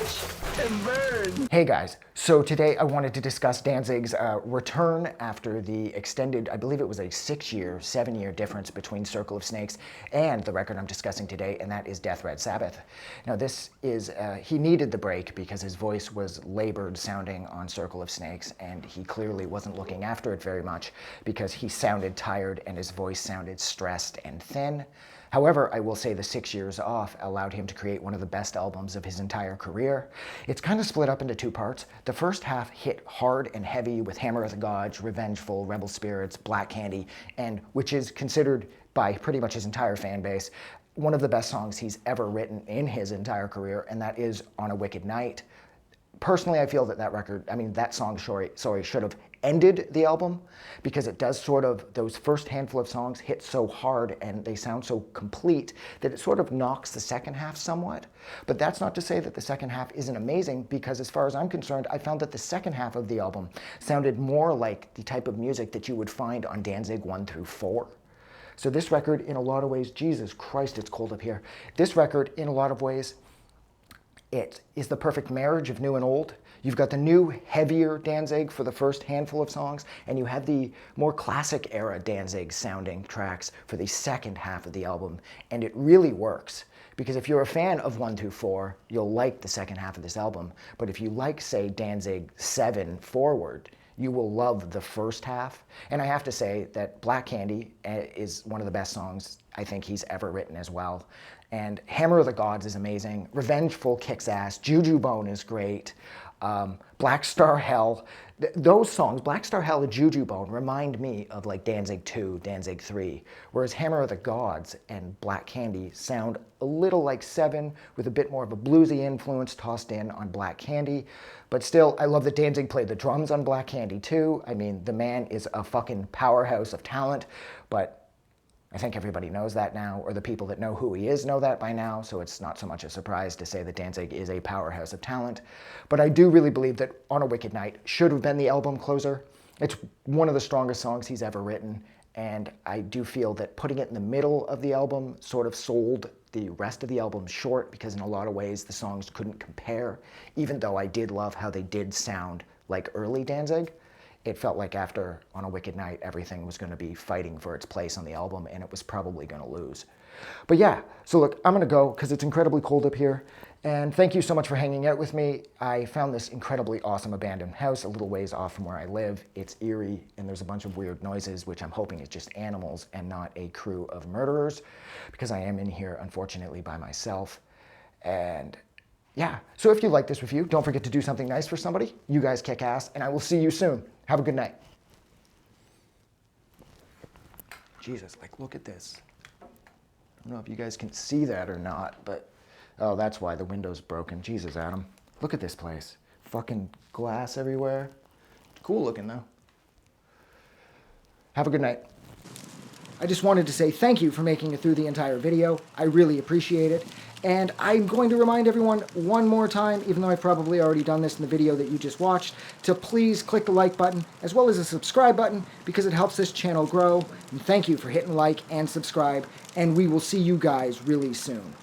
watch and burn. Hey guys, so today I wanted to discuss Danzig's return after the extended, I believe it was a 7-year difference between Circle of Snakes and the record I'm discussing today, and that is Deth Red Sabaoth. Now this is, he needed the break because his voice was labored sounding on Circle of Snakes, and he clearly wasn't looking after it very much because he sounded tired and his voice sounded stressed and thin. However, I will say the 6 years off allowed him to create one of the best albums of his entire career. It's kind of split up into two parts. The first half hit hard and heavy with Hammer of the Gods, Revengeful, Rebel Spirits, Black Candy, and which is considered by pretty much his entire fan base one of the best songs he's ever written in his entire career, and that is On a Wicked Night. Personally, I feel that that song, should have ended the album because it does sort of, those first handful of songs hit so hard and they sound so complete that it sort of knocks the second half somewhat. But that's not to say that the second half isn't amazing, because as far as I'm concerned, I found that the second half of the album sounded more like the type of music that you would find on Danzig 1 through 4. So this record, in a lot of ways, Jesus Christ, it's cold up here. This record, in a lot of ways, it is the perfect marriage of new and old. You've got the new, heavier Danzig for the first handful of songs, and you have the more classic era Danzig sounding tracks for the second half of the album. And it really works, because if you're a fan of 1 through 4, you'll like the second half of this album. But if you like, say, Danzig 7 forward, you will love the first half. And I have to say that Black Candy is one of the best songs I think he's ever written as well. And Hammer of the Gods is amazing. Revengeful kicks ass. Juju Bone is great. Black Star Hell. Those songs, Black Star Hell and Juju Bone, remind me of like Danzig 2, Danzig 3. Whereas Hammer of the Gods and Black Candy sound a little like 7 with a bit more of a bluesy influence tossed in on Black Candy. But still, I love that Danzig played the drums on Black Candy too. I mean, the man is a fucking powerhouse of talent, but I think everybody knows that now, or the people that know who he is know that by now, so it's not so much a surprise to say that Danzig is a powerhouse of talent. But I do really believe that On a Wicked Night should have been the album closer. It's one of the strongest songs he's ever written, and I do feel that putting it in the middle of the album sort of sold the rest of the album short, because in a lot of ways the songs couldn't compare. Even though I did love how they did sound like early Danzig, it felt like after On a Wicked Night, everything was going to be fighting for its place on the album, and it was probably going to lose. But yeah, so look, I'm going to go because it's incredibly cold up here. And thank you so much for hanging out with me. I found this incredibly awesome abandoned house a little ways off from where I live. It's eerie, and there's a bunch of weird noises, which I'm hoping is just animals and not a crew of murderers, because I am in here, unfortunately, by myself. And yeah, so if you like this review, don't forget to do something nice for somebody. You guys kick ass, and I will see you soon. Have a good night. Jesus, like, look at this. I don't know if you guys can see that or not, but oh, that's why the window's broken. Jesus, Adam. Look at this place. Fucking glass everywhere. Cool looking, though. Have a good night. I just wanted to say thank you for making it through the entire video. I really appreciate it. And I'm going to remind everyone one more time, even though I've probably already done this in the video that you just watched, to please click the like button as well as the subscribe button, because it helps this channel grow. And thank you for hitting like and subscribe, and we will see you guys really soon.